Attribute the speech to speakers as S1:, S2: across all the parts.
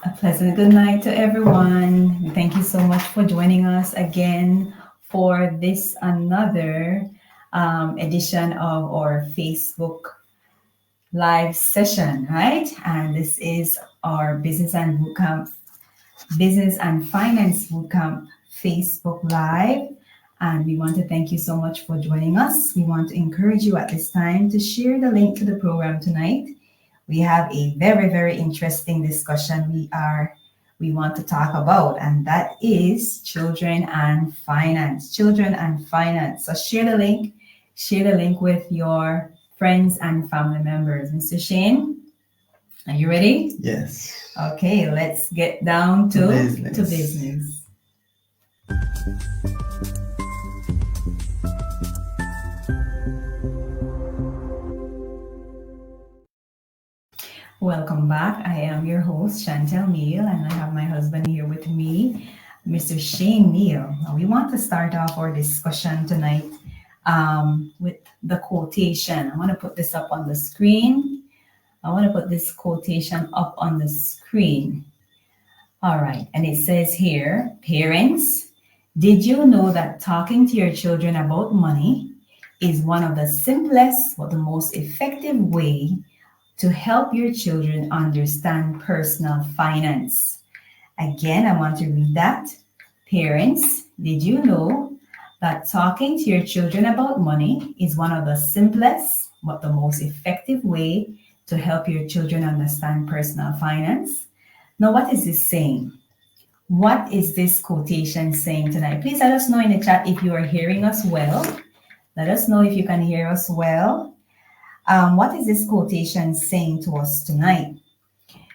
S1: A pleasant good night to everyone. Thank you so much for joining us again for this another edition of our Facebook live session, right? And this is our Business and Finance Bootcamp Facebook Live. And we want to thank you so much for joining us. We want to encourage you at this time to share the link to the program tonight. We have a very, very interesting discussion we want to talk about, and that is children and finance. Children and finance. So share the link with your friends and family members. Mr. Shane, are you ready?
S2: Yes.
S1: Okay, let's get down to business. Welcome back. I am your host, Chantel Neal, and I have my husband here with me, Mr. Shane Neal. We want to start off our discussion tonight with the quotation. I want to put this up on the screen. I want to put this quotation up on the screen. All right. And it says here, parents, did you know that talking to your children about money is one of the simplest but the most effective way to help your children understand personal finance? Again, I want to read that. Parents, did you know that talking to your children about money is one of the simplest but the most effective way to help your children understand personal finance? Now, what is this saying? What is this quotation saying tonight? Please let us know in the chat if you are hearing us well. Let us know if you can hear us well. What is this quotation saying to us tonight?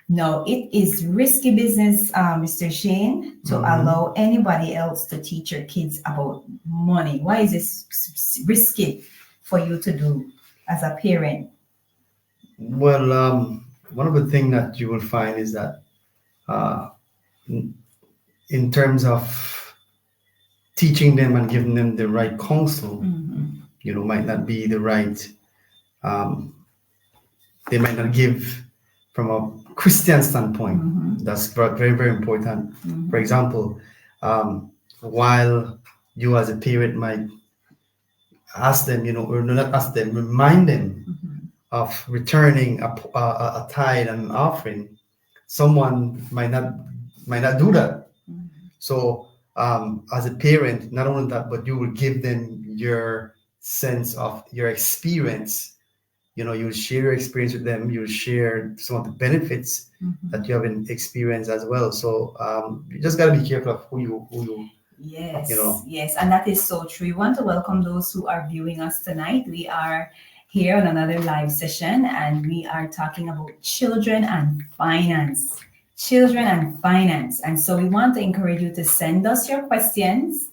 S1: No, it is risky business, Mr. Shane, to allow anybody else to teach your kids about money. Why is this risky for you to do as a parent?
S2: Well, one of the things that you will find is that in terms of teaching them and giving them the right counsel, might not be the right, they might not give from a Christian standpoint. That's very, very important. For example, while you as a parent might ask them, or not ask them, remind them of returning a tithe and an offering, someone might not do that. So as a parent, not only that, but you will give them your sense of your experience. You'll share your experience with them. You'll share some of the benefits that you have experienced as well. So you just got to be careful of who you.
S1: Yes, yes, and that is so true. We want to welcome those who are viewing us tonight. We are here on another live session, and we are talking about children and finance. Children and finance. And so we want to encourage you to send us your questions.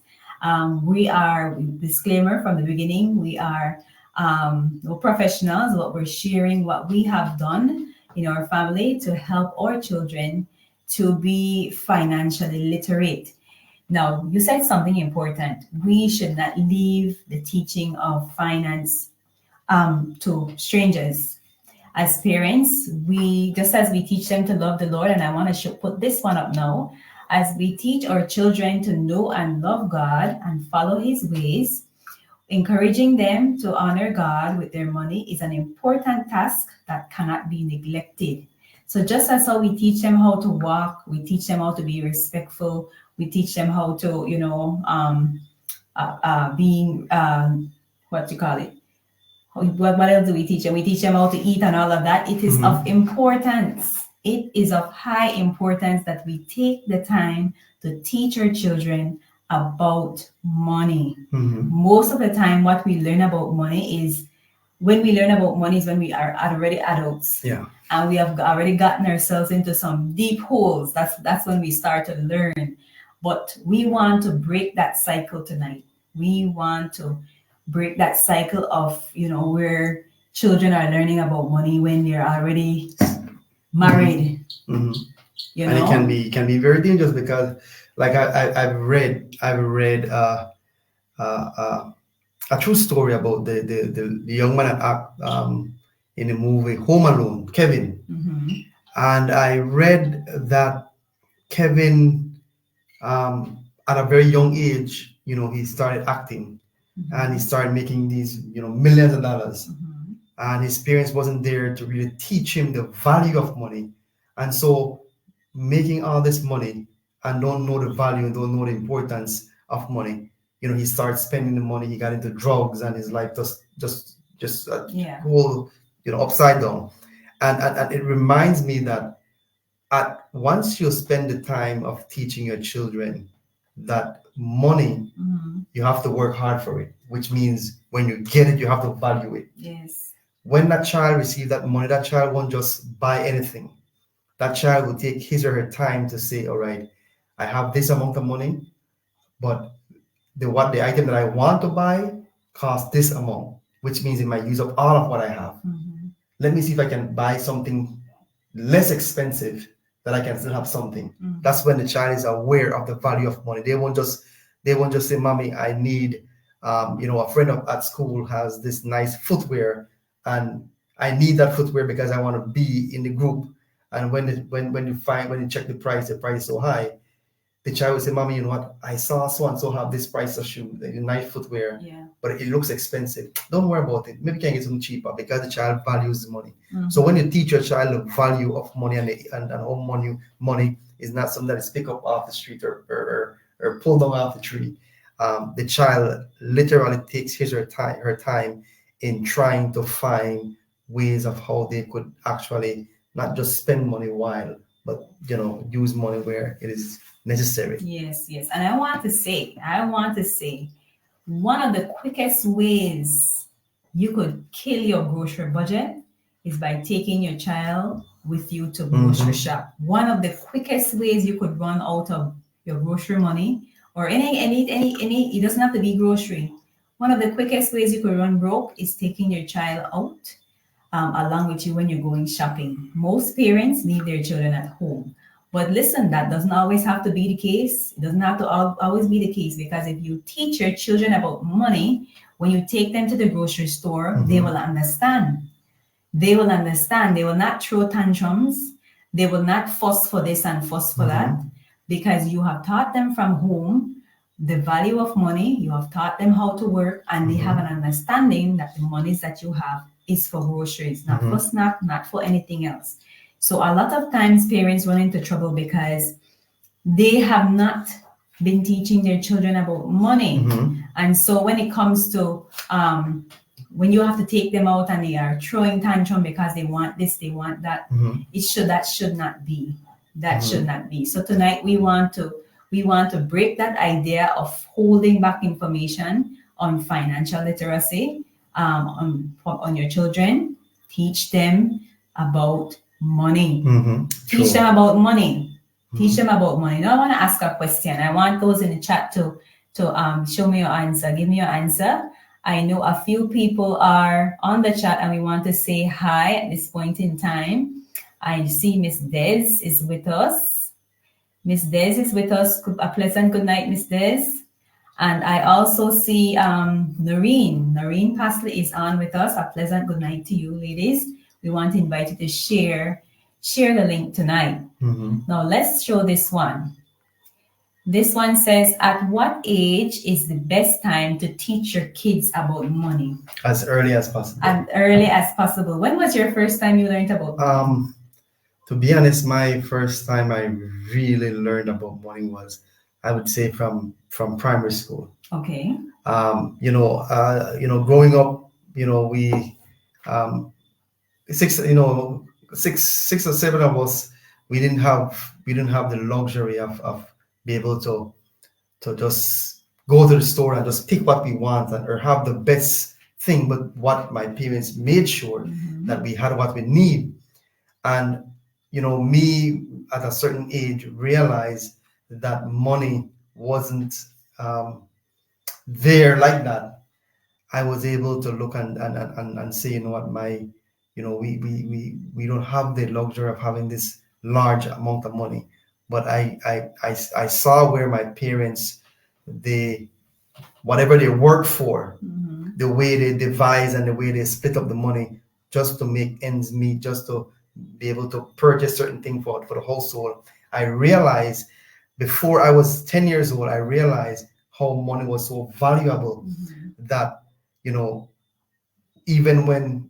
S1: We are, disclaimer from the beginning, we are no professionals, but we're sharing what we have done in our family to help our children to be financially literate. Now, you said something important. We should not leave the teaching of finance to strangers. As parents, just as we teach them to love the Lord, and I want to put this one up now, as we teach our children to know and love God and follow his ways, encouraging them to honor God with their money is an important task that cannot be neglected. So just as how we teach them how to walk, we teach them how to be respectful, we teach them how to, being, what you call it? What else do we teach them? We teach them how to eat and all of that. It is of importance. It is of high importance that we take the time to teach our children about money. Most of the time, what we learn about money is when we are already adults.
S2: Yeah.
S1: And we have already gotten ourselves into some deep holes. That's when we start to learn. But we want to break that cycle tonight. We want to break that cycle of, where children are learning about money when they're already married.
S2: And it can be very dangerous because, like I've read a true story about the young man in the movie Home Alone, Kevin. And I read that Kevin, at a very young age, he started acting, and he started making these, millions of dollars. And his parents wasn't there to really teach him the value of money. And so making all this money and don't know the value and don't know the importance of money, he started spending the money. He got into drugs, and his life just whole, upside down. And it reminds me that once you spend the time of teaching your children that money, you have to work hard for it, which means when you get it, you have to value it.
S1: Yes.
S2: When that child receives that money, that child won't just buy anything. That child will take his or her time to say, all right, I have this amount of money, but the item that I want to buy costs this amount, which means it might use up all of what I have. Let me see if I can buy something less expensive that I can still have something. That's when the child is aware of the value of money. They won't just say, Mommy, I need, a friend at school has this nice footwear, and I need that footwear because I want to be in the group. And when you check the price is so high, the child will say, Mommy, you know what? I saw so and so have this price of shoe, the nice footwear, but it looks expensive. Don't worry about it. Maybe you can get something cheaper, because the child values the money. So when you teach your child the value of money and how money is not something that is picked up off the street or pulled down off the tree, the child literally takes his or her time in trying to find ways of how they could actually not just spend money but use money where it is necessary.
S1: Yes. And I want to say, one of the quickest ways you could kill your grocery budget is by taking your child with you to grocery shop. One of the quickest ways you could run out of your grocery money, or any, it doesn't have to be grocery. One of the quickest ways you could run broke is taking your child out along with you when you're going shopping. Most parents leave their children at home. But listen, that doesn't always have to be the case. It doesn't have to always be the case, because if you teach your children about money, when you take them to the grocery store, they will understand. They will understand. They will not throw tantrums. They will not fuss for this and fuss for that, because you have taught them from home the value of money. You have taught them how to work, and they have an understanding that the monies that you have is for groceries, not for snack, not for anything else. So a lot of times parents run into trouble because they have not been teaching their children about money. And so when it comes to when you have to take them out and they are throwing tantrum because they want this, they want that, that should not be. That should not be. So tonight we want to break that idea of holding back information on financial literacy on your children. Teach them about money. Teach them about money. Teach them about money. Now I want to ask a question. I want those in the chat to show me your answer. Give me your answer. I know a few people are on the chat and we want to say hi at this point in time. I see Miss Des is with us. Miss Des is with us. A pleasant good night, Miss Des. And I also see Noreen. Noreen Pasley is on with us. A pleasant good night to you, ladies. We want to invite you to share the link tonight. Now let's show this one. This one says, at what age is the best time to teach your kids about money?
S2: As early as possible.
S1: As early as possible. When was your first time you learned about money?
S2: To be honest, my first time I really learned about money was, I would say, from primary school.
S1: Okay.
S2: Growing up, we six or seven of us, we didn't have the luxury of be able to just go to the store and just pick what we want or have the best thing. But what my parents made sure that we had what we need. And me at a certain age realized that money wasn't there like that. I was able to look and say, what, we don't have the luxury of having this large amount of money. But I saw where my parents, whatever they work for, the way they devise and the way they split up the money just to make ends meet, just to be able to purchase certain things for the household. I realized before I was 10 years old, I realized how money was so valuable that, you know, even when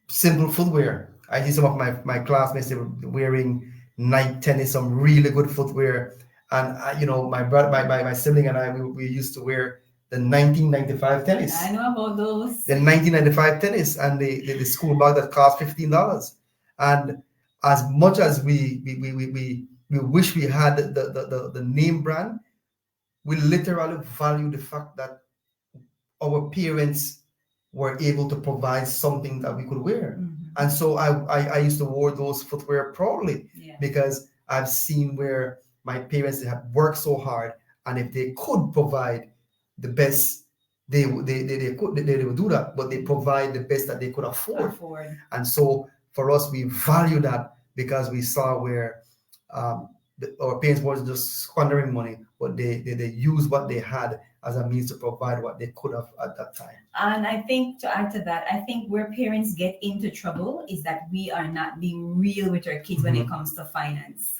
S2: simple footwear, I see some of my classmates, they were wearing Nike tennis, some really good footwear. And, you know, my brother, my sibling and I, we used to wear the 1995 tennis.
S1: I know about those.
S2: The 1995 tennis and the school bag that cost $15. And as much as we wish we had the name brand, we literally value the fact that our parents were able to provide something that we could wear. And so I used to wear those footwear proudly because I've seen where my parents, they have worked so hard, and if they could provide the best, they would do that, but they provide the best that they could afford. And so for us, we value that because we saw where our parents wasn't just squandering money, but they used what they had as a means to provide what they could have at that time.
S1: And I think, to add to that, I think where parents get into trouble is that we are not being real with our kids when it comes to finance.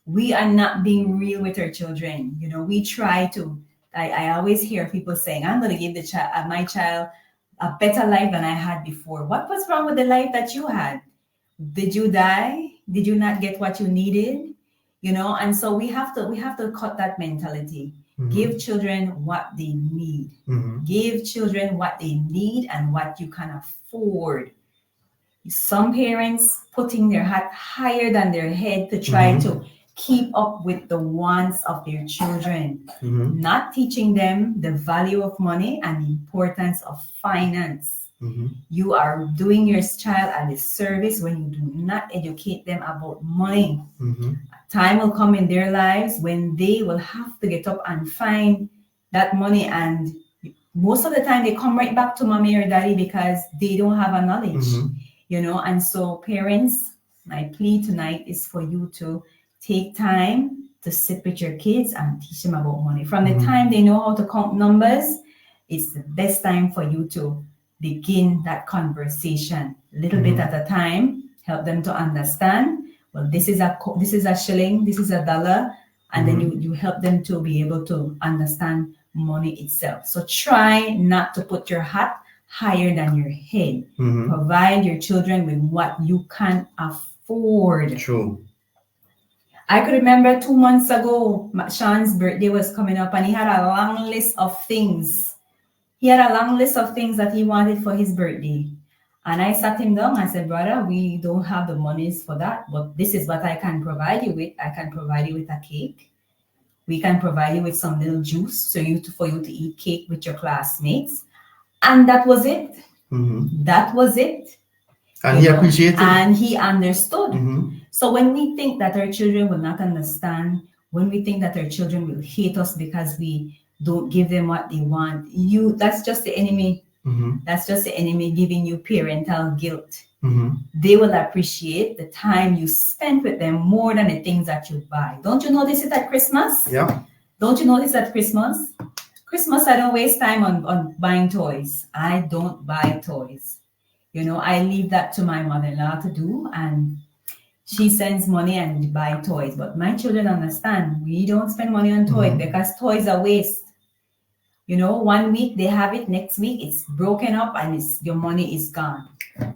S1: We are not being real with our children. You know, we try to, I always hear people saying, I'm going to give my child a better life than I had before. What was wrong with the life that you had? Did you die? Did you not get what you needed? You know, and so we have to cut that mentality. Give children what they need. Give children what they need and what you can afford. Some parents putting their hat higher than their head to try to keep up with the wants of their children, not teaching them the value of money and the importance of finance. You are doing your child a disservice when you do not educate them about money. Time will come in their lives when they will have to get up and find that money, and most of the time they come right back to mommy or daddy because they don't have a knowledge, you know. And so parents, my plea tonight is for you to take time to sit with your kids and teach them about money. From the time they know how to count numbers, it's the best time for you to begin that conversation, little bit at a time. Help them to understand, well, this is a shilling, this is a dollar, and then you help them to be able to understand money itself. So try not to put your hat higher than your head. Provide your children with what you can afford.
S2: True.
S1: I could remember 2 months ago, Sean's birthday was coming up, and he had a long list of things. He had a long list of things that he wanted for his birthday. And I sat him down. I said, brother, we don't have the monies for that, but this is what I can provide you with. I can provide you with a cake. We can provide you with some little juice for you to eat cake with your classmates. And that was it. That was it.
S2: And he appreciated.
S1: And he understood. So when we think that our children will not understand, when we think that our children will hate us because we don't give them what they want, that's just the enemy. That's just the enemy giving you parental guilt. They will appreciate the time you spend with them more than the things that you buy. Don't you notice it at Christmas?
S2: Yeah.
S1: Don't you notice at Christmas? Christmas, I don't waste time on buying toys. I don't buy toys. You know, I leave that to my mother-in-law to do, and she sends money and buy toys. But my children understand we don't spend money on toys because toys are waste. You know, 1 week they have it, next week it's broken up and your money is gone.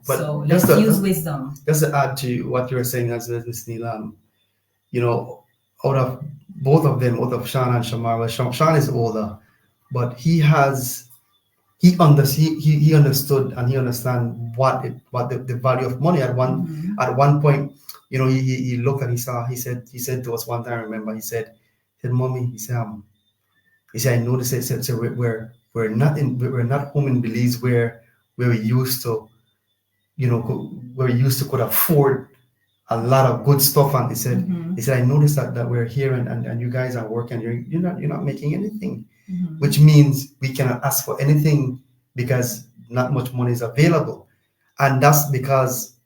S2: But
S1: so let's use wisdom.
S2: Just to add to what you were saying, as Ms. Neil, you know, out of both of them, out of Sean and Shamar, well, Sean is older, but he understood and he understands what the value of money at one point. You know, he looked and he said to us one time, I remember, he said, Mommy, he said, I noticed so we're not home in Belize where we used to, you know, where we used to could afford a lot of good stuff. And he said, I noticed that we're here and you guys are working, you're not making anything, which means we cannot ask for anything because not much money is available. And that's because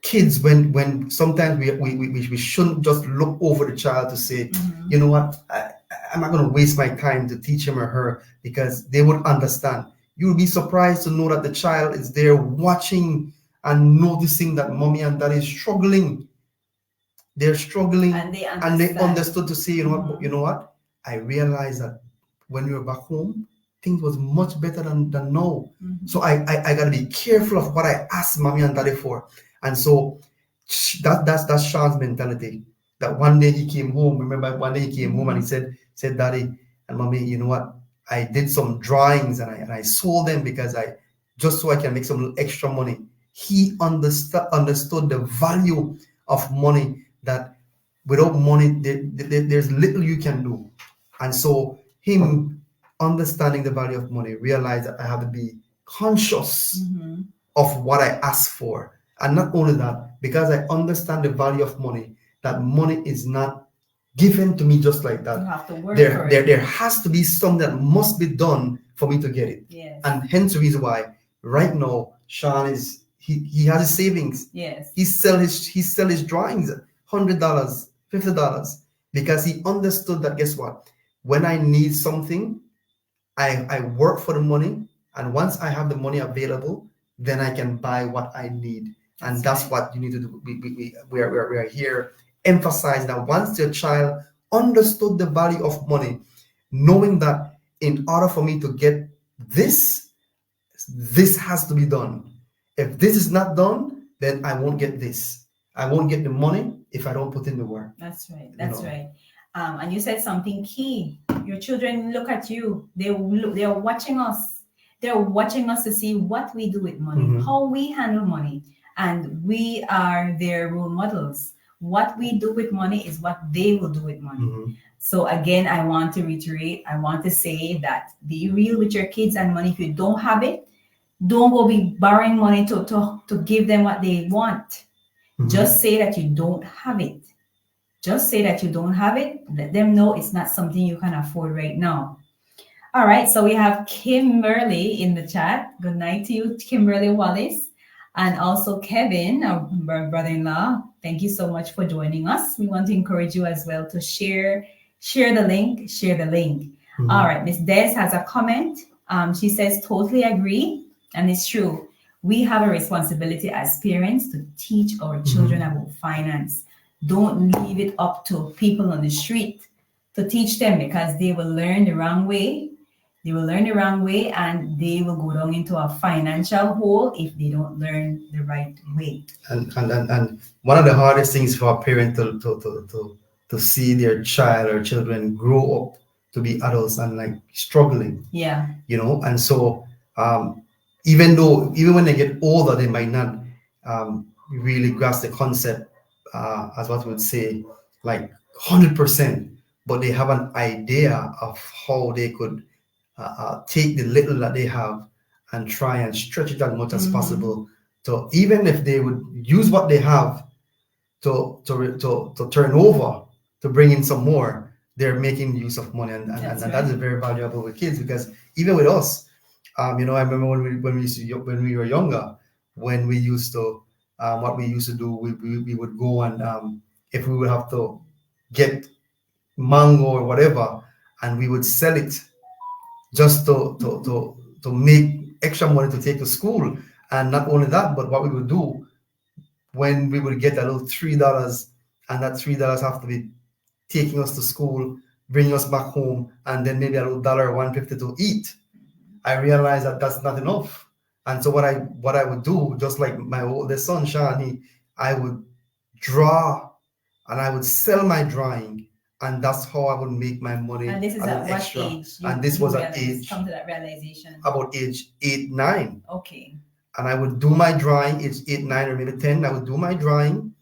S2: kids, when sometimes we shouldn't just look over the child to say, you know what, I'm not going to waste my time to teach him or her, because they would understand. You would be surprised to know that the child is there watching and noticing that mommy and daddy is struggling. They're struggling,
S1: And they
S2: and they
S1: understand.
S2: understood to say, you know what, you know what? I realized that when we were back home, things was much better than now. So I gotta be careful of what I ask mommy and daddy for. And so that's Sean's mentality. That one day he came home. Remember, one day he came home and he said, Daddy and Mommy, you know what? I did some drawings and I sold them because I just so I can make some extra money. He understood the value of money, that without money there's little you can do. And so him understanding the value of money realized that I have to be conscious of what I ask for. And not only that, because I understand the value of money, that money is not given to me just like that.
S1: You have to work for it.
S2: There has to be something that must be done for me to get it.
S1: Yes.
S2: And hence the reason why right now Sean is he has his savings.
S1: Yes.
S2: He sell his drawings, $100, $50, because he understood that, guess what? When I need something, I work for the money, and once I have the money available, then I can buy what I need. And that's
S1: right.
S2: what you need to do. We are here emphasizing that once your child understood the value of money, knowing that in order for me to get this has to be done. If this is not done, then I won't get this. I won't get the money if I don't put in the work.
S1: That's right. That's right. And you said something key. Your children look at you. They are watching us. They're watching us to see what we do with money, how we handle money, and we are their role models. What we do with money is what they will do with money. So again, I want to reiterate. I want to say that be real with your kids and money. If you don't have it, don't go be borrowing money to give them what they want. Just say that you don't have it. Just say that you don't have it. Let them know it's not something you can afford right now. All right. So we have Kimberly in the chat. Good night to you, Kimberly Wallace. And also Kevin, our brother-in-law. Thank you so much for joining us. We want to encourage you as well to share the link. All right. Miss Des has a comment. She says, totally agree. And it's true. We have a responsibility as parents to teach our children about finance. Don't leave it up to people on the street to teach them, because they will learn the wrong way. They will learn the wrong way, and they will go down into a financial hole if they don't learn the right way.
S2: And one of the hardest things for a parent to see their child or children grow up to be adults and like struggling.
S1: Yeah.
S2: And so even when they get older, they might not really grasp the concept as what we would say like 100%, but they have an idea of how they could take the little that they have and try and stretch it as much as possible. So even if they would use what they have to turn over, to bring in some more, they're making use of money, and that is very valuable with kids, because even with us, I remember when we were younger, when we used to what we used to do, we would go and if we would have to get mango or whatever, and we would sell it just to make extra money to take to school. And not only that, but what we would do when we would get a little $3, and that $3 have to be taking us to school, bringing us back home, and then maybe a little $1.50 to eat. I realized that that's not enough. And so what I would do, just like my oldest son, Sean, I would draw and I would sell my drawing, and that's how I would make my money.
S1: And this is at what age?
S2: And this was at age,
S1: come to that realization?
S2: About age 8, 9.
S1: Okay.
S2: And I would do my drawing, age 8, 9, or maybe 10. I would do my drawing.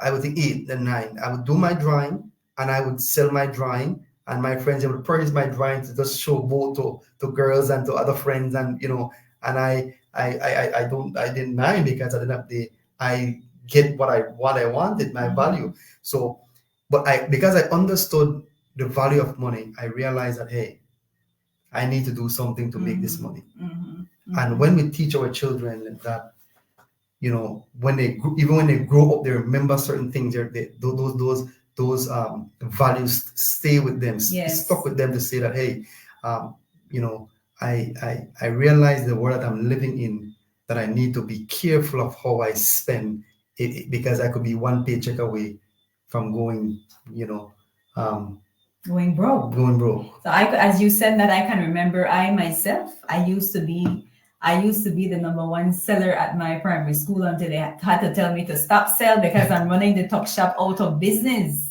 S2: I would think 8, then 9. I would do my drawing, and I would sell my drawing. And my friends, they would purchase my drawing to just show both to girls and to other friends, and and I didn't mind, because at the end of the day, I get what I wanted, my value. So, but because I understood the value of money, I realized that, hey, I need to do something to make this money. And when we teach our children that, when they grow up, they remember certain things. Those values stay with them, stuck with them, to say that, hey, I realize the world that I'm living in, that I need to be careful of how I spend it, because I could be one paycheck away from going,
S1: Going broke.
S2: Going broke.
S1: So as you said that, I can remember I myself, I used to be the number one seller at my primary school until they had to tell me to stop sell because I'm running the tuck shop out of business.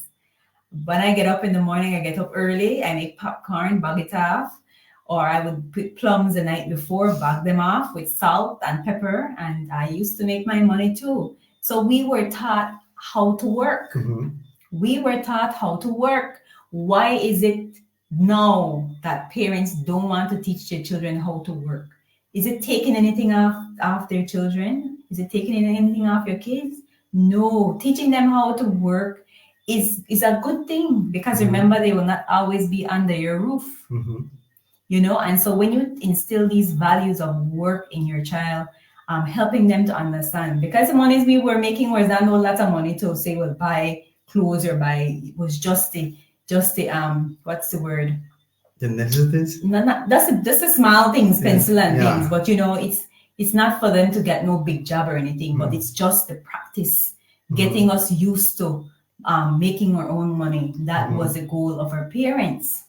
S1: When I get up in the morning, I get up early, I make popcorn, bag it off, or I would put plums the night before, bag them off with salt and pepper, and I used to make my money too. So we were taught how to work.
S2: Mm-hmm.
S1: We were taught how to work. Why is it now that parents don't want to teach their children how to work? Is it taking anything off their children? Is it taking anything off your kids? No, teaching them how to work is a good thing, because remember, they will not always be under your roof. And so when you instill these values of work in your child, helping them to understand, because the monies we were making was not a lot of money to say, well, buy clothes or buy, it was just the what's the word?
S2: The necessities?
S1: No, that's the small things, pencil and things, but it's not for them to get no big job or anything, but it's just the practice, getting us used to making our own money. That was the goal of our parents.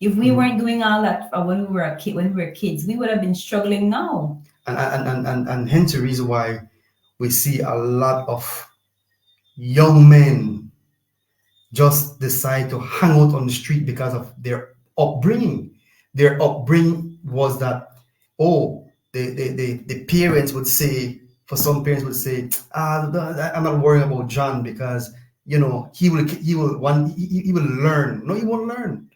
S1: If we weren't doing all that when we were kids, we would have been struggling now.
S2: And hence the reason why we see a lot of young men just decide to hang out on the street because of their upbringing. Their upbringing was that, the parents would say, for some parents would say, I'm not worrying about John because he will learn. No, he won't learn.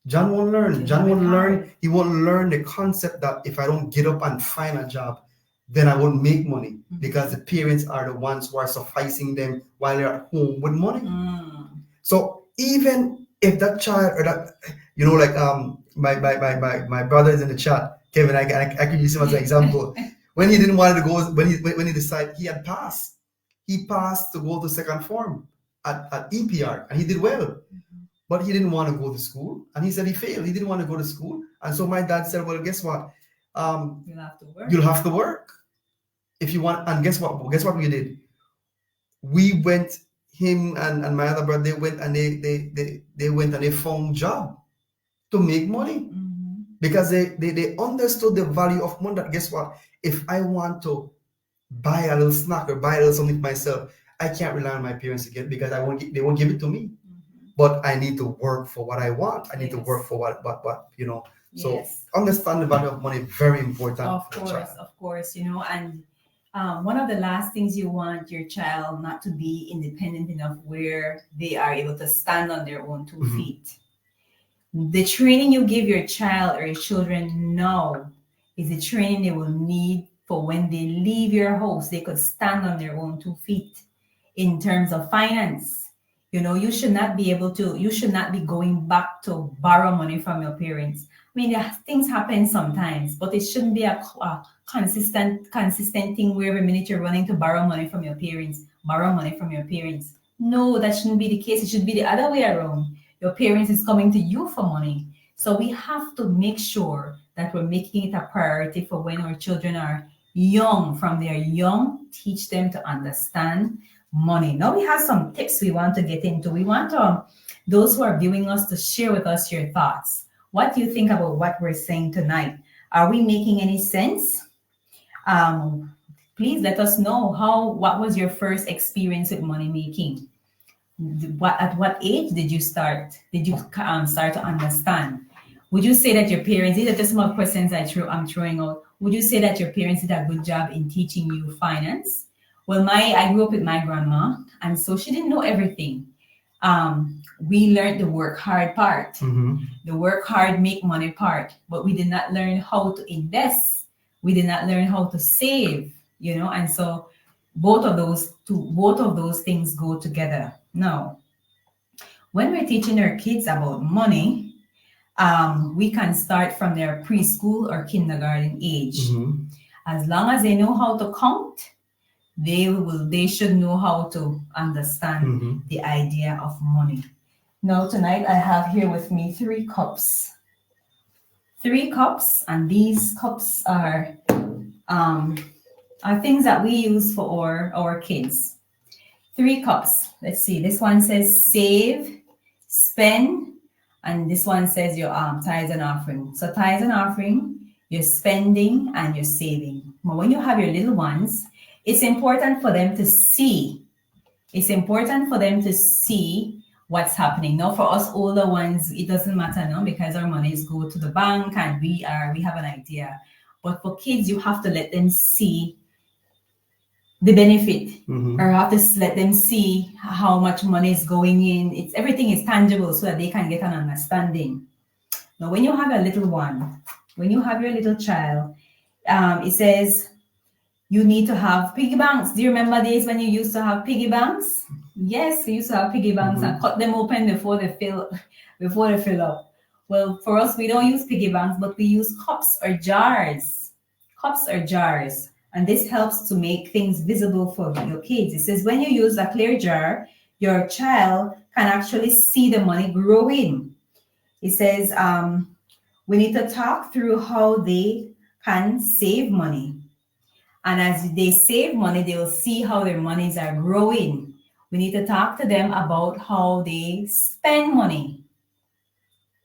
S2: John won't learn. John won't learn. He won't learn the concept that if I don't get up and find a job, then I won't make money, because the parents are the ones who are sufficing them while they're at home with money. So even if that child, or that, my brother is in the chat, Kevin, I could use him as an example. When he didn't want to go, when he decided, he had passed. He passed to go to second form at EPR, and he did well. But he didn't want to go to school, and he said he failed. He didn't want to go to school, and so my dad said, "Well, guess what? You'll have to work if you want." And guess what? Guess what we did? We went. Him and my other brother, they went and they went and they found job to make money, because they understood the value of money. That guess what? If I want to buy a little snack or buy a little something myself, I can't rely on my parents to get, because they won't give it to me. But I need to work for what I want. I need to work for what. So understand the value of money, very important.
S1: Of course, and one of the last things you want your child not to be independent enough where they are able to stand on their own 2 feet. The training you give your child or your children now is the training they will need for when they leave your house. They could stand on their own 2 feet in terms of finance. You should not be going back to borrow money from your parents. I mean, things happen sometimes, but it shouldn't be a consistent thing where every minute you're running to borrow money from your parents. No, that shouldn't be the case. It should be the other way around. Your parents is coming to you for money. So we have to make sure that we're making it a priority for when our children are young. From they're young, teach them to understand money. Now we have some tips we want to get into. We want those who are viewing us to share with us your thoughts. What do you think about what we're saying tonight? Are we making any sense? Please let us know what was your first experience with money making? At what age did you start? Did you start to understand? Would you say that your parents, these are just some questions I'm throwing out. Would you say that your parents did a good job in teaching you finance? Well, I grew up with my grandma, and so she didn't know everything. We learned the work hard part, the work hard, make money part, but we did not learn how to invest. We did not learn how to save, and so both of those things go together. Now, when we're teaching our kids about money, we can start from their preschool or kindergarten age. As long as they know how to count, they should know how to understand the idea of money. Now tonight I have here with me 3 cups. 3 cups, and these cups are are things that we use for our kids. 3 cups. Let's see. This one says save, spend, and this one says your tithes and offering. So tithes and offering, you're spending and you're saving. But when you have your little ones, it's important for them to see. It's important for them to see what's happening. Now, for us older ones, it doesn't matter now because our monies go to the bank and we have an idea. But for kids, you have to let them see the benefit, or have to let them see how much money is going in. Everything is tangible so that they can get an understanding. Now, when you have a little one, when you have your little child, it says you need to have piggy banks. Do you remember days when you used to have piggy banks? Yes, we used to have piggy banks and cut them open before they fill up. Well, for us, we don't use piggy banks, but we use cups or jars. Cups or jars. And this helps to make things visible for your kids. It says when you use a clear jar, your child can actually see the money growing. It says we need to talk through how they can save money. And as they save money, they will see how their monies are growing. We need to talk to them about how they spend money.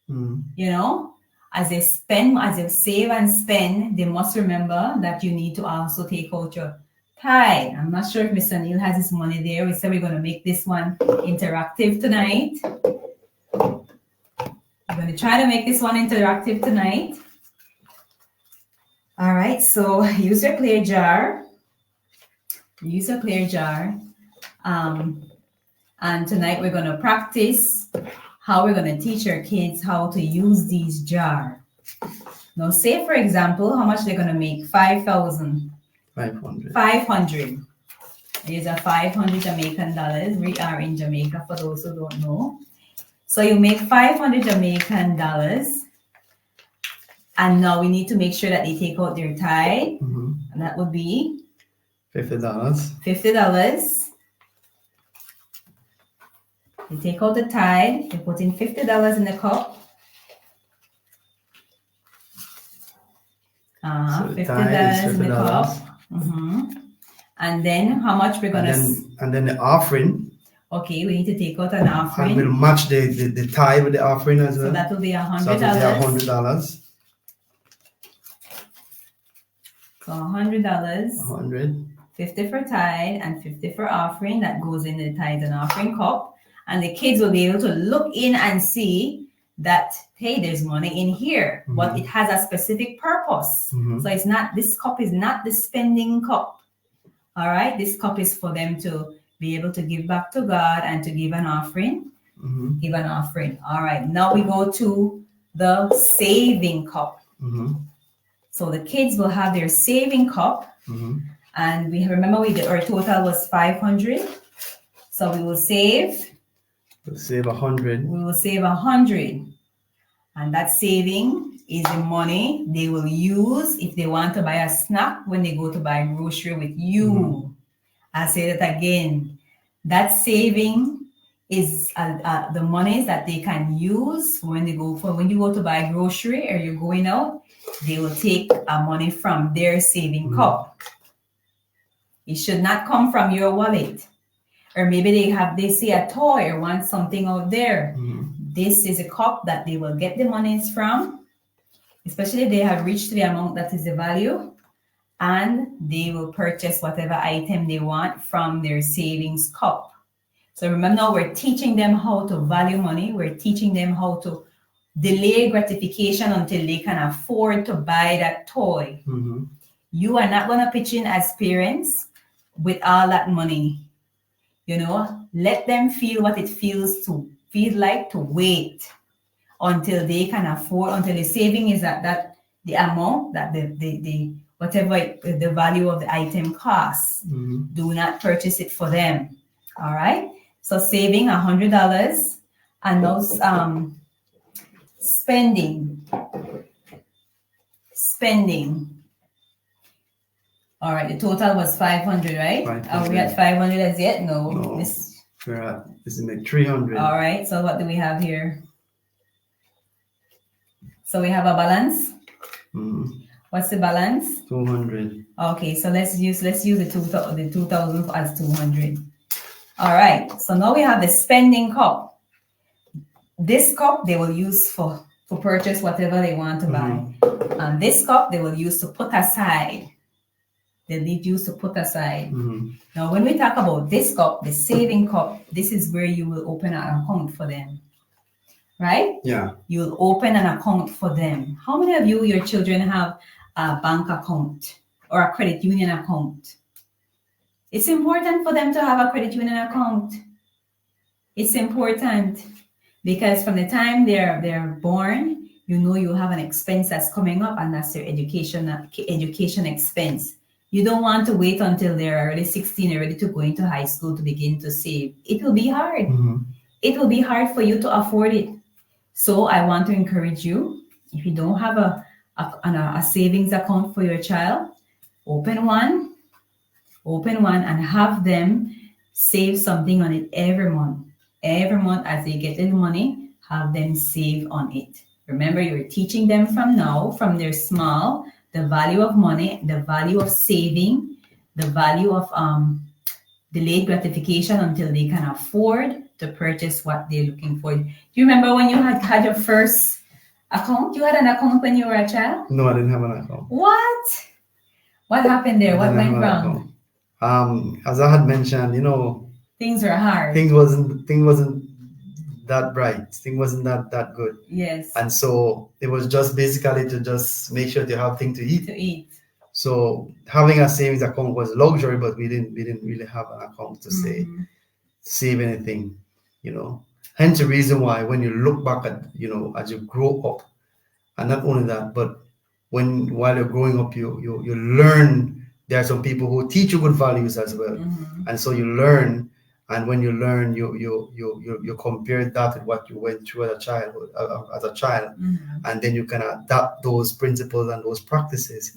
S1: You know? As they save and spend, they must remember that you need to also take out your tithe. I'm not sure if Mr. Neil has his money there. We said we're going to make this one interactive tonight. We're going to try to make this one interactive tonight. All right, so use your clear jar. Use a clear jar. And tonight we're going to practice how we're going to teach our kids how to use these jars. Now, say, for example, how much they're going to make? 5,000.
S2: 500.
S1: 500. These are 500 Jamaican dollars. We are in Jamaica, for those who don't know. So you make 500 Jamaican dollars. And now we need to make sure that they take out their tithe. And that would be
S2: $50.
S1: $50. You take out the tithe, you put in $50 in the cup. $50 in the cup. And then how much we're gonna
S2: and then the offering.
S1: Okay, we need to take out an offering.
S2: And we'll match the tithe with the offering as well.
S1: So that will be $100.
S2: So that will be $100.
S1: So $100.
S2: 100.
S1: 50 for tithe and 50 for offering. That goes in the tithe and offering cup. And the kids will be able to look in and see that, hey, there's money in here, but it has a specific purpose. So it's not, this cup is not the spending cup. All right, this cup is for them to be able to give back to God and to give an offering. Give an offering. All right, now we go to the saving cup. So the kids will have their saving cup. And we remember our total was 500. So we will save.
S2: We'll save 100.
S1: We will save 100. And that saving is the money they will use if they want to buy a snack when they go to buy grocery with you. I'll say that again. That saving is the monies that they can use when you go to buy grocery or you're going out. They will take money from their saving cup. It should not come from your wallet. Or maybe they see a toy or want something out there. This is a cup that they will get the monies from, especially if they have reached the amount that is the value, and they will purchase whatever item they want from their savings cup. So remember, now we're teaching them how to value money. We're teaching them how to delay gratification until they can afford to buy that toy. You are not going to pitch in as parents with all that money. You know, let them feel what it feels like to wait until they can afford, until the saving is at that the amount that the whatever the value of the item costs. Do not purchase it for them. All right. So saving $100 and those spending. All right, the total was 500, right? 500. Are we at 500 as yet? No.
S2: This is like 300.
S1: All right, so what do we have here? So we have a balance. What's the balance?
S2: 200.
S1: Okay, so let's use the 2000 as 200. All right, so now we have the spending cup. This cup they will use for purchase whatever they want to buy. And this cup they will use to put aside. They need you to put aside. Now, when we talk about this cup, the saving cup, this is where you will open an account for them. Right?
S2: Yeah.
S1: You'll open an account for them. How many of you, your children, have a bank account or a credit union account? It's important for them to have a credit union account. It's important because from the time they're born, you know you have an expense that's coming up, and that's their education expense. You don't want to wait until they're already 16 and ready to go into high school to begin to save. It will be hard. It will be hard for you to afford it. So I want to encourage you, if you don't have a savings account for your child, open one and have them save something on it every month. Every month as they get the money, have them save on it. Remember, you're teaching them from now, from their small, the value of money, the value of saving, the value of delayed gratification until they can afford to purchase what they're looking for. Do you remember when you had your first account? You had an account when you were a child?
S2: No, I didn't have an account.
S1: What? What happened there? What went wrong?
S2: As I had mentioned,
S1: things were hard.
S2: Things wasn't that bright. Things wasn't that good.
S1: Yes.
S2: And so it was just basically to just make sure they have things to eat. So having a savings account was luxury, but we didn't really have an account to say save anything, Hence the reason why when you look back at, as you grow up, and not only that, but while you're growing up, you learn. There are some people who teach you good values as well, and so you learn. And when you learn, you compare that with what you went through as a child, and then you can adapt those principles and those practices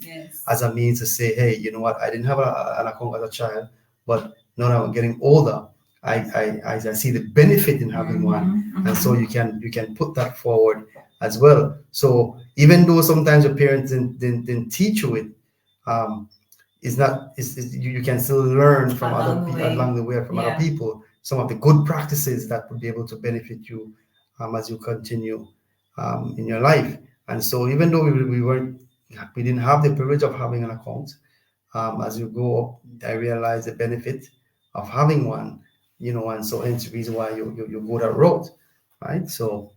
S2: as a means to say, hey, you know what? I didn't have an account as a child, but now that I'm getting older, I see the benefit in having one, and so you can put that forward as well. So even though sometimes your parents didn't teach you it, you can still learn from along the way from other people some of the good practices that would be able to benefit you as you continue in your life. And so even though we didn't have the privilege of having an account, as you go up, I realized the benefit of having one, and so hence the reason why you go that road, right? So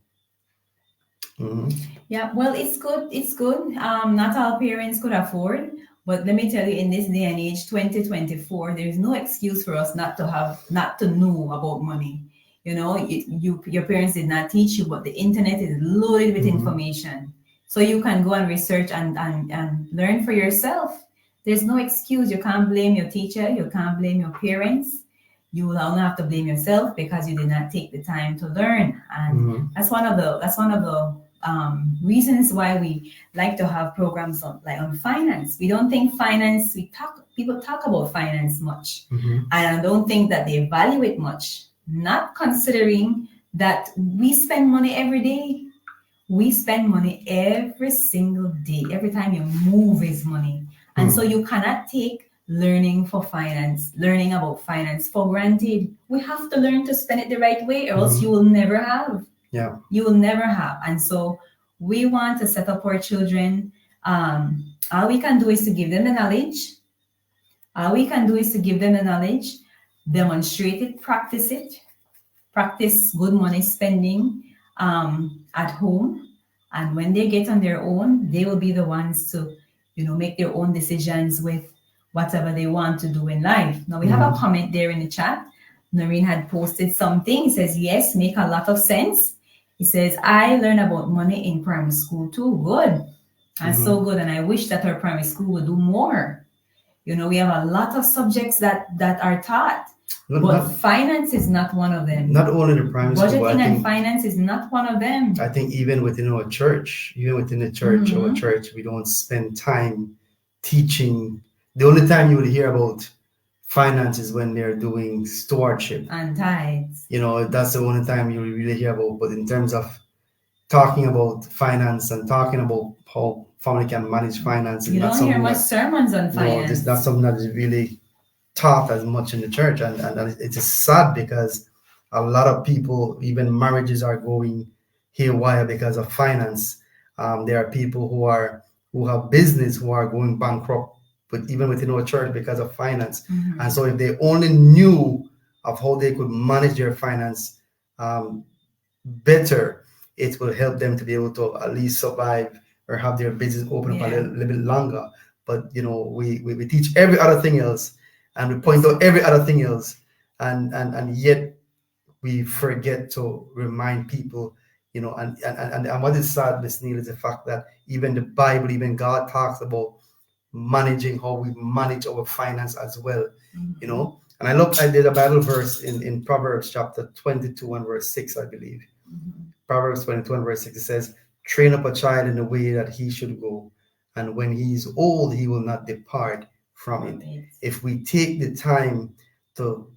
S1: yeah, well, it's good. Not all parents could afford. But let me tell you, in this day and age, 2024, there is no excuse for us not to know about money. Your parents did not teach you, but the internet is loaded with information. So you can go and research and learn for yourself. There's no excuse. You can't blame your teacher. You can't blame your parents. You will only have to blame yourself because you did not take the time to learn. And that's one of the reasons why we like to have programs on finance. We don't think finance, people talk about finance much, and I don't think that they value it much, not considering that we spend money every day. We spend money every single day. Every time you move is money. And so you cannot take learning about finance for granted. We have to learn to spend it the right way, or else you will never have.
S2: Yeah.
S1: You will never have. And so we want to set up our children. All we can do is to give them the knowledge. Demonstrate it, practice it. Practice good money spending at home. And when they get on their own, they will be the ones to, make their own decisions with whatever they want to do in life. Now we have a comment there in the chat. Noreen had posted something. It says, yes, make a lot of sense. He says, I learned about money in primary school too. Good. And so good. And I wish that our primary school would do more. We have a lot of subjects that are taught. But finance is not one of them.
S2: Not only the primary school.
S1: Budgeting and finance is not one of them.
S2: I think even within our church, our church, we don't spend time teaching. The only time you would hear about finance is when they're doing stewardship
S1: and tithes.
S2: That's the only time you really hear about. But in terms of talking about finance and talking about how family can manage finances.
S1: You
S2: Not
S1: don't hear
S2: something
S1: much
S2: that,
S1: sermons on
S2: no,
S1: finance.
S2: it's not something that is really taught as much in the church, and it is sad because a lot of people, even marriages, are going haywire because of finance. There are people who have business who are going bankrupt, but even within our church because of finance.
S1: Mhm.
S2: And so, if they only knew of how they could manage their finance better, it will help them to be able to at least survive or have their business open up a
S1: Yeah.
S2: little bit longer. But we teach every other thing else, and we point out every other thing else, and yet we forget to remind people, and what is sad, Miss Neil, is the fact that even the Bible, even God talks about managing, how we manage our finance as well.
S1: Mhm.
S2: And I did a Bible verse in Proverbs chapter 22 and verse 6, I believe.
S1: Mhm.
S2: Proverbs 22 and verse 6, it says, train up a child in the way that he should go, and when he is old, he will not depart from it.
S1: Right.
S2: If we take the time to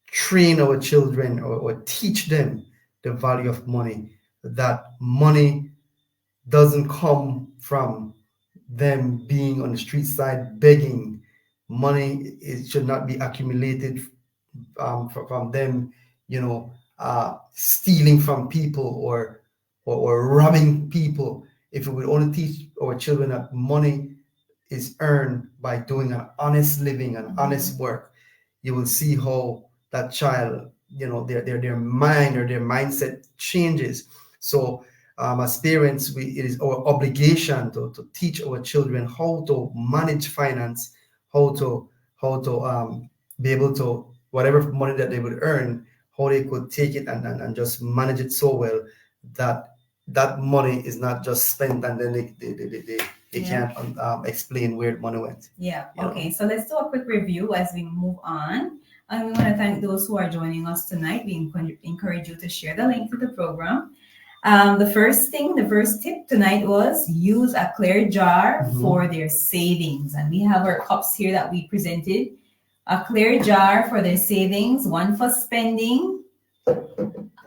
S2: train our children, or teach them the value of money, that money doesn't come from them being on the street side begging. Money, it should not be accumulated from them, stealing from people, or robbing people. If we would only teach our children that money is earned by doing an honest living, an honest work, you will see how that child, their mind or their mindset changes. So, as parents, it is our obligation to teach our children how to manage finance, how to be able to, whatever money that they would earn, how they could take it and just manage it so well that that money is not just spent and then they
S1: Yeah.
S2: can't explain where the money went.
S1: Yeah.
S2: You know.
S1: Okay. So let's do a quick review as we move on. And we want to thank those who are joining us tonight. We encourage you to share the link to the program. The first tip tonight was use a clear jar
S2: Mhm.
S1: for their savings. And we have our cups here that we presented. A clear jar for their savings, one for spending,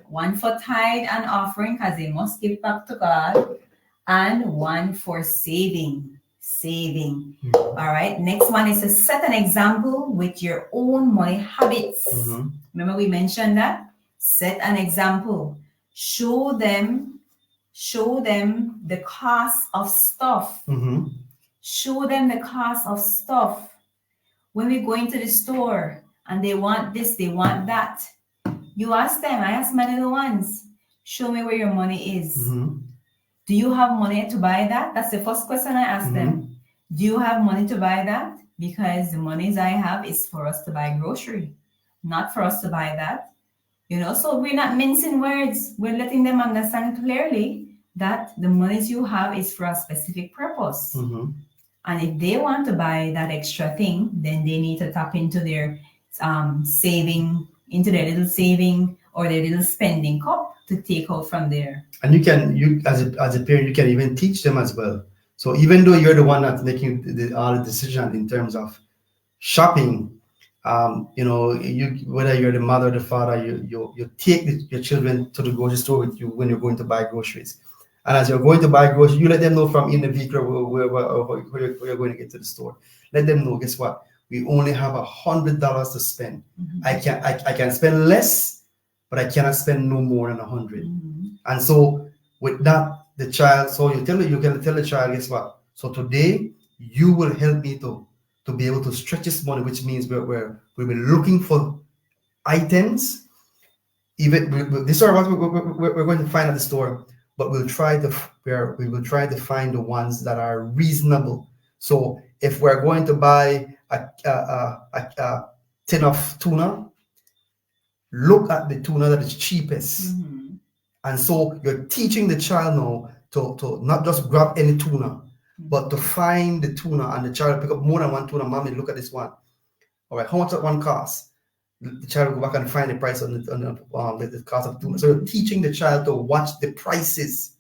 S1: one for tithe and offering, because they must give back to God, and one for saving. All right. Next one is to set an example with your own money habits.
S2: Mhm.
S1: Remember we mentioned that? Set an example. Show them the cost of stuff.
S2: Mhm.
S1: Show them the cost of stuff. When we go into the store and they want this, they want that, you ask them. I ask many little ones, show me where your money is.
S2: Mhm.
S1: Do you have money to buy that? That's the first question I ask them. Do you have money to buy that? Because the monies I have is for us to buy grocery, not for us to buy that. So we're not mincing words. We're letting them understand clearly that the monies you have is for a specific purpose.
S2: Mhm.
S1: And if they want to buy that extra thing, then they need to tap into their saving, into their little saving or their little spending cup to take out from there.
S2: And you as a parent, you can even teach them as well. So even though you're the one that's making all the decision in terms of shopping, whether you're the mother or the father, you take your children to the grocery store with you when you're going to buy groceries. And as you're going to buy groceries, you let them know from in the vehicle where you're going to get to the store. Let them know, guess what? We only have $100 to spend.
S1: Mhm.
S2: I can spend less, but I cannot spend no more than 100.
S1: Mhm.
S2: And so with that, the child, so you can tell the child, guess what? So today you will help me to be able to stretch this money, which means we'll be looking for items. Even this are what we're going to find at the store, but we will try to find the ones that are reasonable. So if we're going to buy a tin of tuna, look at the tuna that is cheapest.
S1: Mhm.
S2: And so you're teaching the child now to not just grab any tuna, but to find the tuna, and the child pick up more than one tuna. Mommy, look at this one. All right, how much that one costs? The child will go back and find the price on the cost of tuna. So you're teaching the child to watch the prices.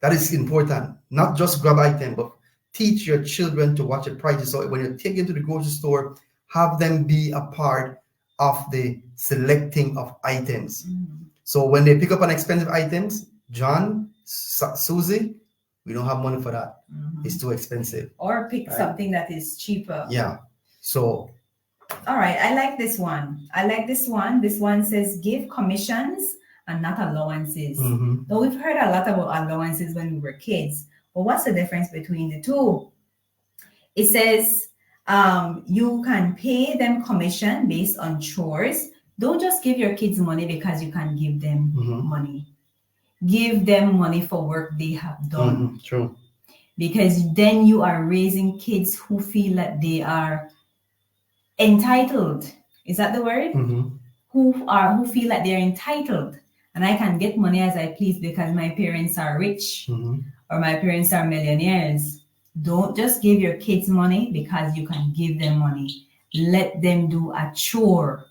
S2: That is important. Not just grab item, but teach your children to watch the prices. So when you take them to the grocery store, have them be a part of the selecting of items.
S1: Mhm.
S2: So when they pick up an expensive items, John, Susie, We don't have money for that. It's too expensive.
S1: Or pick something that is cheaper.
S2: Yeah. So.
S1: All right. I like this one. This one says give commissions and not allowances. Though we've heard a lot about allowances when we were kids, but what's the difference between the two? It says you can pay them commission based on chores. Don't just give your kids money because you can give them money. Give them money for work they have done.
S2: True.
S1: Because then you are raising kids who feel that they are entitled. Is that the word? Who feel that they're entitled, and I can get money as I please because my parents are rich or my parents are millionaires. Don't just give your kids money because you can give them money. Let them do a chore.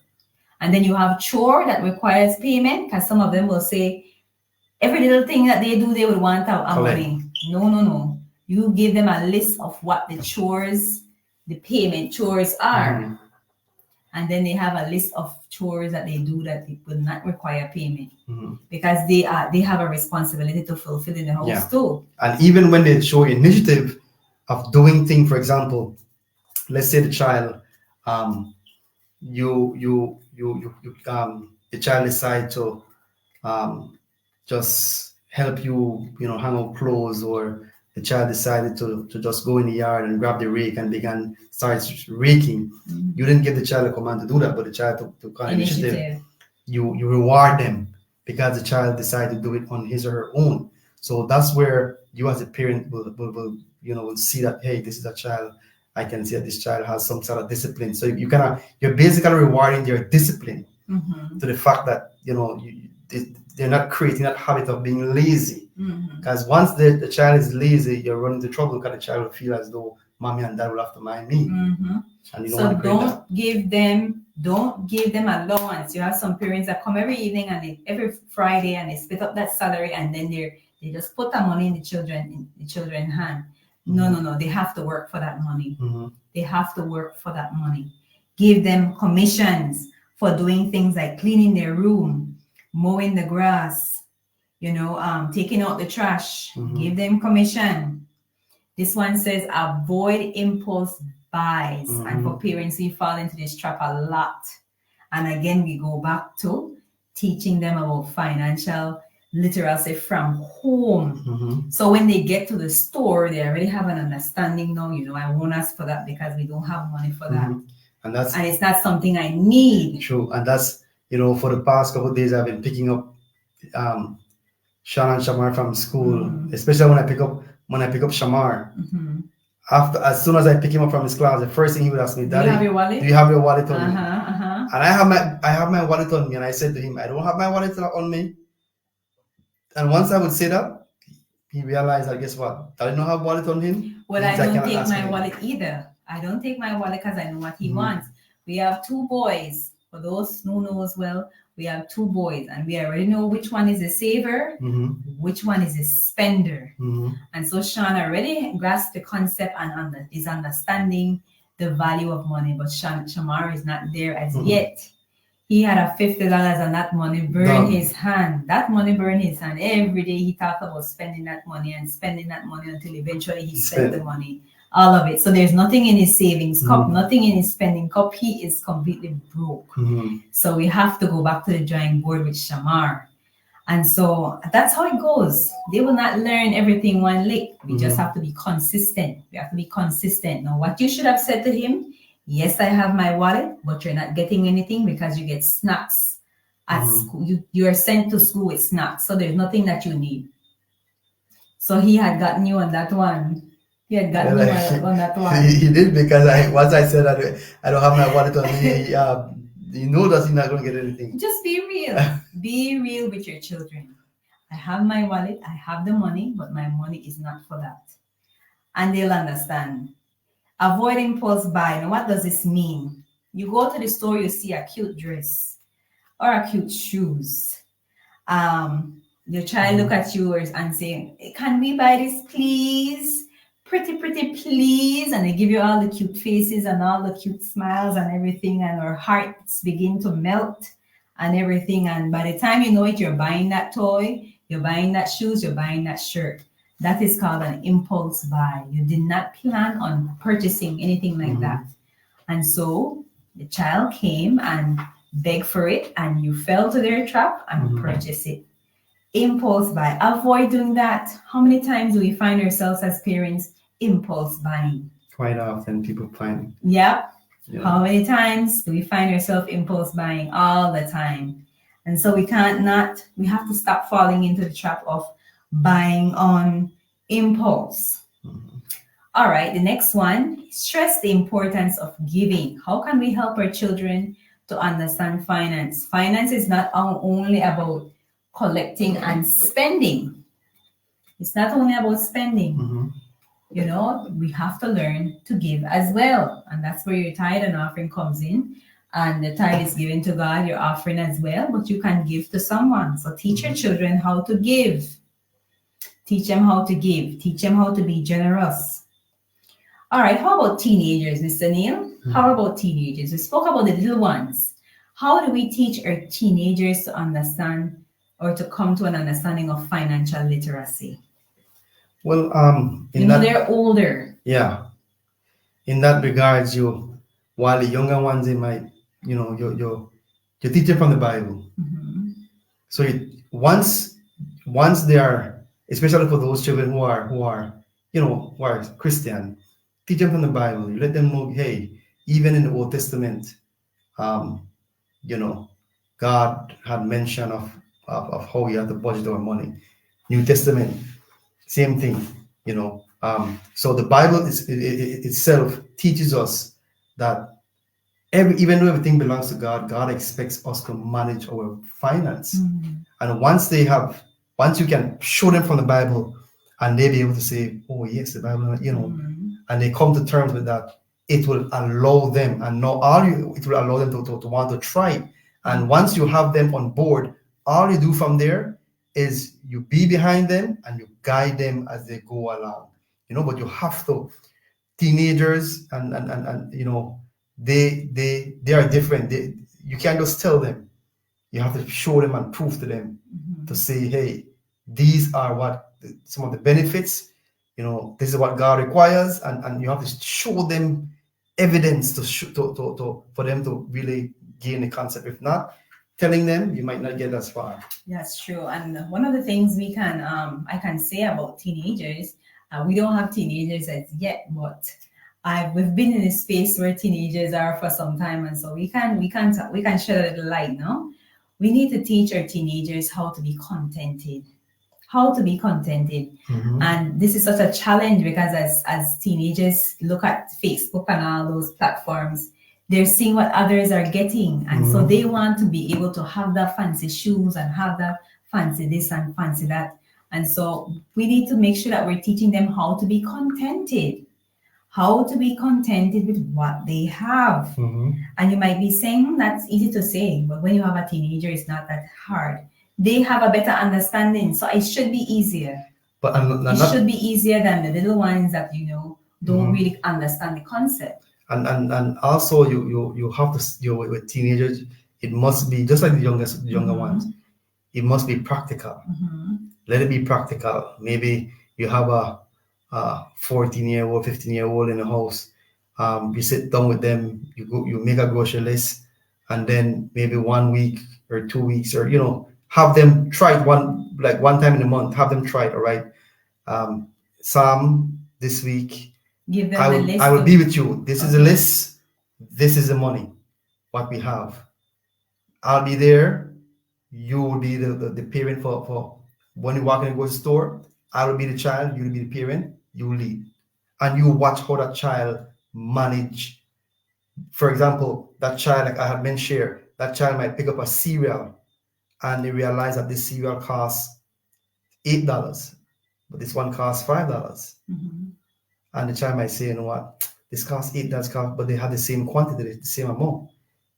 S1: And then you have chore that requires payment, because some of them will say every little thing that they do, they would want a money. No. You give them a list of what the chores, the payment chores are. And then they have a list of chores that they do that it will not require payment because they have a responsibility to fulfill in the house too.
S2: And even when they show initiative of doing things, for example, let's say the child, the child decide to just help you, hang out clothes, or the child decided to just go in the yard and grab the rake and start raking. You didn't give the child a command to do that, but the child took initiative. You reward them because the child decided to do it on his or her own. So that's where you as a parent will see that, hey, this is a child. I can see that this child has some sort of discipline. So you're basically rewarding their discipline to the fact that they're not creating that habit of being lazy. Because once the child is lazy, you're running into trouble because the child will feel as though mommy and dad will have to mind me. And
S1: don't give them allowance. You have some parents that come every evening and every Friday and they split up that salary, and then they just put that money in the children's hand. No. They have to work for that money. They have to work for that money. Give them commissions for doing things like cleaning their room, mowing the grass, taking out the trash. Give them commission. This one says avoid impulse buys. And for parents, we fall into this trap a lot. And again, we go back to teaching them about financial literacy from home. So when they get to the store, they already have an understanding now, I won't ask for that because we don't have money for that. And it's not something I need.
S2: True. And that's, for the past couple of days, I've been picking up Sean and Shamar from school, especially when I pick up Shamar. As soon as I pick him up from his class, the first thing he would ask me, Daddy, do you have your wallet on me? And I have my wallet on me, and I said to him, I don't have my wallet on me. And once I would say that, he realized that, guess what? I don't have wallet on him.
S1: Well, I don't take my wallet either. I don't take my wallet because I know what he wants. We have 2 boys. For those who knows well, we have 2 boys, and we already know which one is a saver, which one is a spender. And so Sean already grasped the concept and is understanding the value of money, but Shamar is not there as yet. He had a $50 and that money burned his hand. That money burned his hand. Every day he talked about spending that money until eventually he spent the money. All of it. So there's nothing in his savings cup, nothing in his spending cup. He is completely broke. So we have to go back to the drawing board with Shamar. And so that's how it goes. They will not learn everything one lick. We just have to be consistent. We have to be consistent. Now, what you should have said to him, yes, I have my wallet, but you're not getting anything because you get snacks at school. You are sent to school with snacks. So there's nothing that you need. So he had gotten you on that one. He had gotten you on that one.
S2: He did, because once I said I don't have my wallet on me, you know that he's not going to get anything.
S1: Just be real. Be real with your children. I have my wallet, I have the money, but my money is not for that. And they'll understand. Avoid impulse buy. Now, what does this mean? You go to the store, you see a cute dress or a cute shoes. Your child look at yours and say, can we buy this, please? Pretty, please. And they give you all the cute faces and all the cute smiles and everything. And our hearts begin to melt and everything. And by the time you know it, you're buying that toy, you're buying that shoes, you're buying that shirt. That is called an impulse buy. You did not plan on purchasing anything like that. And so the child came and begged for it, and you fell to their trap and purchased it. Impulse buy. Avoid doing that. How many times do we find ourselves as parents impulse buying?
S2: Quite often people find.
S1: Yep.
S2: Yeah.
S1: How many times do we find ourselves impulse buying? All the time. And so we have to stop falling into the trap of buying on impulse. All right, the next one, stress the importance of giving. How can we help our children to understand finance? Finance is not only about collecting and spending. It's not only about spending. You know, we have to learn to give as well. And that's where your tithe and offering comes in. And the tithe is given to God, your offering as well, but you can give to someone. So teach your children how to give. Teach them how to give. Teach them how to be generous. All right, how about teenagers, Mr. Neil? How about teenagers? We spoke about the little ones. How do we teach our teenagers to understand or to come to an understanding of financial literacy?
S2: Well,
S1: they're older.
S2: Yeah. In that regards, while the younger ones, they might, you teach them from the Bible. So once they are, especially for those children who are Christian, teach them from the Bible. You let them know, hey, even in the Old Testament, God had mention of how we have to budget our money. New Testament, same thing, So the Bible itself teaches us that even though everything belongs to God, God expects us to manage our finance. And once you can show them from the Bible, and they'll be able to say, oh yes, the Bible, and they come to terms with that, it will allow them, and it will allow them to want to try. And once you have them on board, all you do from there is you be behind them and you guide them as they go along. But you have to, teenagers and they are different. You can't just tell them. You have to show them and prove to them to say, hey, these are some of the benefits. This is what God requires, and you have to show them evidence for them to really gain the concept. If not, telling them, you might not get as far.
S1: That's true. And one of the things I can say about teenagers, we don't have teenagers as yet, but we've been in a space where teenagers are for some time, and so we can shed a little light now. We need to teach our teenagers how to be contented. And this is such a challenge because as teenagers look at Facebook and all those platforms, they're seeing what others are getting, and so they want to be able to have that fancy shoes and have that fancy this and fancy that. And so we need to make sure that we're teaching them how to be contented with what they have. And you might be saying, that's easy to say, but when you have a teenager, it's not that hard. They have a better understanding, so it should be easier.
S2: But
S1: it should be easier than the little ones that don't really understand the concept.
S2: And also you have to, with teenagers, it must be just like the younger ones. It must be practical. Let it be practical. Maybe you have a 14-year-old, 15-year-old in the house. You sit down with them. You make a grocery list, and then maybe 1 week or 2 weeks, or have them try it one time in a month. Have them try it. All right. Sam, this week,
S1: give them the list.
S2: I will be with you. This is the list. This is the money. What we have. I'll be there. You will be the parent for when you walk in and go to the store. I will be the child. You will be the parent. You will lead, and you watch how that child manage. For example, that child, like I had mentioned here, that child might pick up a cereal, and they realize that this cereal costs $8, but this one costs $5. And the child might say, you know what, this costs $8, but they have the same quantity, the same amount.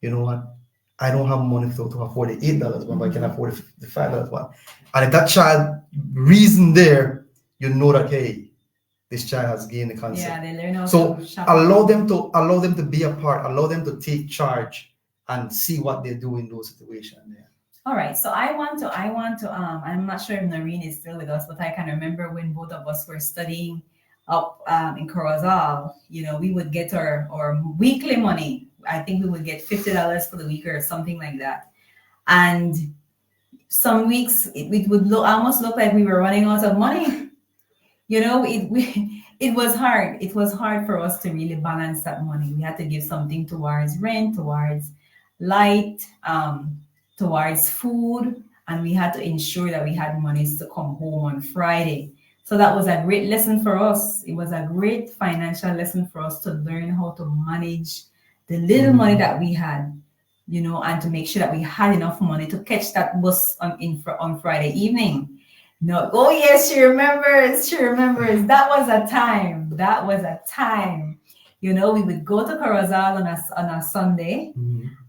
S2: You know what? I don't have money to afford the $8 one, but I can afford the $5 one. And if that child reason there, you know that, hey, this child has gained the concept.
S1: Yeah, they learn how
S2: so
S1: to shop.
S2: allow them to be a part, allow them to take charge and see what they do in those situations there.
S1: All right, so I'm not sure if Noreen is still with us, but I can remember when both of us were studying up in Corozal, we would get our weekly money. I think we would get $50 for the week or something like that. And some weeks it would almost look like we were running out of money. It was hard. It was hard for us to really balance that money. We had to give something towards rent, towards light, towards food, and we had to ensure that we had monies to come home on Friday. So that was a great lesson for us. It was a great financial lesson for us to learn how to manage the little money that we had, and to make sure that we had enough money to catch that bus on Friday evening. No, oh yes, she remembers. She remembers. That was a time. That was a time. We would go to Corozal on a Sunday,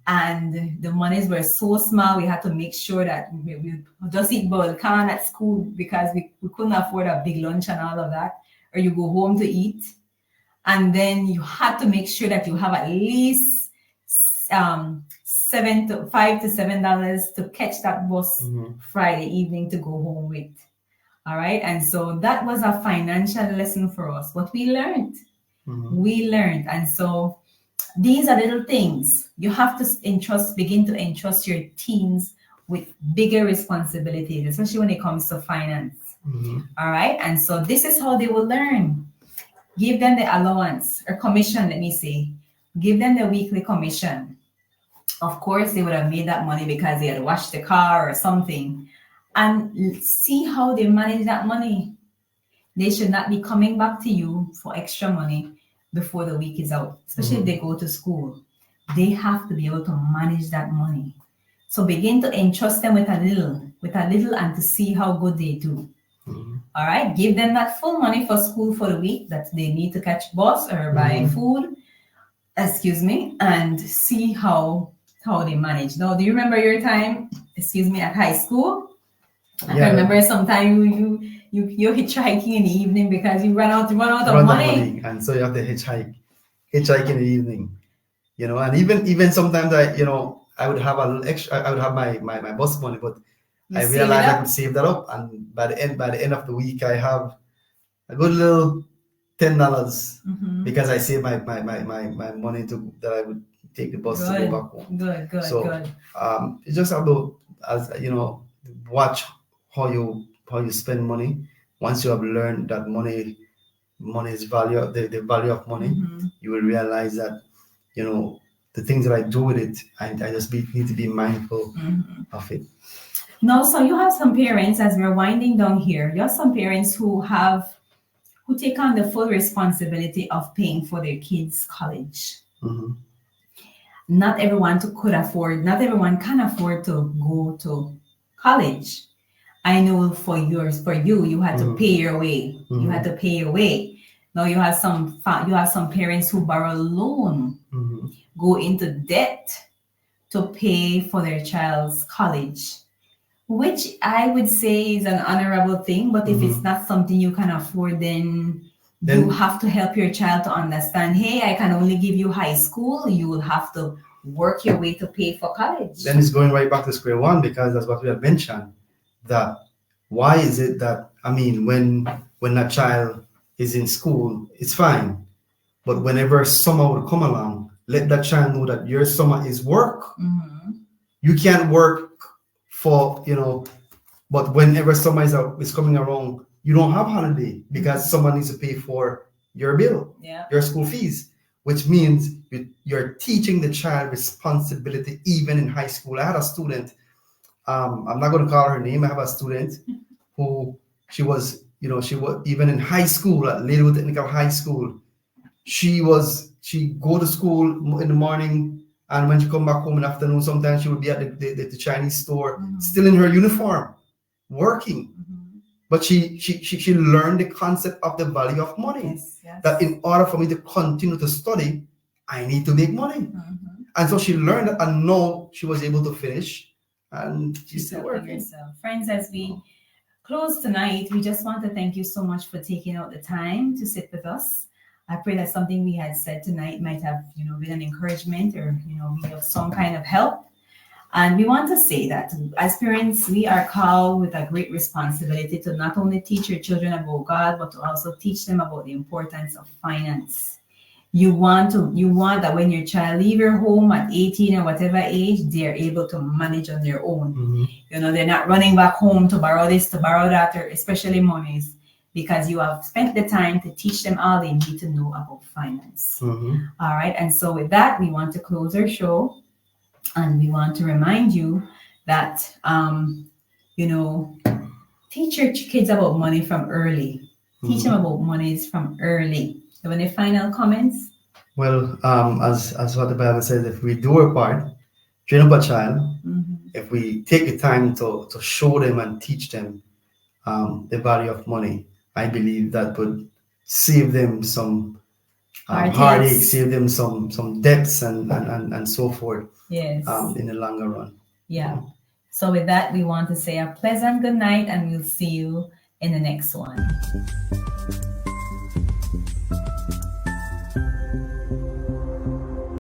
S1: and the monies were so small. We had to make sure that we just eat boiled corn at school because we couldn't afford a big lunch and all of that. Or you go home to eat, and then you had to make sure that you have at least $5 to $7 to catch that bus Friday evening to go home with. All right. And so that was a financial lesson for us. But we learned. We learned. And so these are little things. You have to begin to entrust your teens with bigger responsibilities, especially when it comes to finance. All right. And so this is how they will learn. Give them the allowance or commission, let me say. Give them the weekly commission. Of course, they would have made that money because they had washed the car or something. And see how they manage that money. They should not be coming back to you for extra money before the week is out, especially if they go to school. They have to be able to manage that money. So begin to entrust them with a little and to see how good they do. All right, give them that full money for school for the week that they need to catch bus or buy food, and see how they manage. Now, do you remember your time, at high school? I remember sometime you're hitchhiking in the evening because you run out of money.
S2: And so you have to hitchhike in the evening, and even sometimes I would have a little extra. I would have my bus money, but I realized I could save that up, and by the end of the week, I have a good little $10 because I saved my money that I would take the bus to go back home.
S1: Good.
S2: So it's just about, as watch how you spend money. Once you have learned that money is value, the value of money, you will realize that the things that I do with it, I just need to be mindful of it.
S1: No, so you have some parents, as we're winding down here, you have some parents who take on the full responsibility of paying for their kids' college. Not everyone can afford to go to college. I know for you, you had to pay your way. You had to pay your way. Now you have some parents who borrow loan, go into debt to pay for their child's college, which I would say is an honorable thing. But if it's not something you can afford, then you have to help your child to understand, hey, I can only give you high school. You will have to work your way to pay for college.
S2: Then it's going right back to square one, because that's what we have mentioned. That why is it that, when a child is in school, it's fine. But whenever summer would come along, let that child know that your summer is work. You can't work for, but whenever summer is coming around, you don't have holiday because someone needs to pay for your bill, your school fees, which means you're teaching the child responsibility even in high school. I had a student, I'm not going to call her name. I have a student who she was even in high school, at Ladywood Technical High School. She go to school in the morning, and when she come back home in the afternoon, sometimes she would be at the Chinese store, still in her uniform, working. But she learned the concept of the value of money. Yes. That in order for me to continue to study, I need to make money. And so she learned that, and now she was able to finish, and she's still working.
S1: Friends, as we close tonight, we just want to thank you so much for taking out the time to sit with us. I pray that something we had said tonight might have, been an encouragement or, be of some kind of help. And we want to say that as parents, we are called with a great responsibility to not only teach your children about God, but to also teach them about the importance of finance. You want that when your child leave your home at 18 or whatever age, they're able to manage on their own. They're not running back home to borrow this, to borrow that, or especially monies, because you have spent the time to teach them all they need to know about finance. All right. And so with that, we want to close our show. And we want to remind you that, teach your kids about money from early. Teach them about monies from early. Do you have any final comments?
S2: Well, as what the Bible says, if we do our part, train up a child, if we take the time to show them and teach them the value of money, I believe that would save them some heartache, save them some debts and so forth.
S1: Yes.
S2: In the longer run.
S1: Yeah. So with that, we want to say a pleasant good night, and we'll see you in the next one.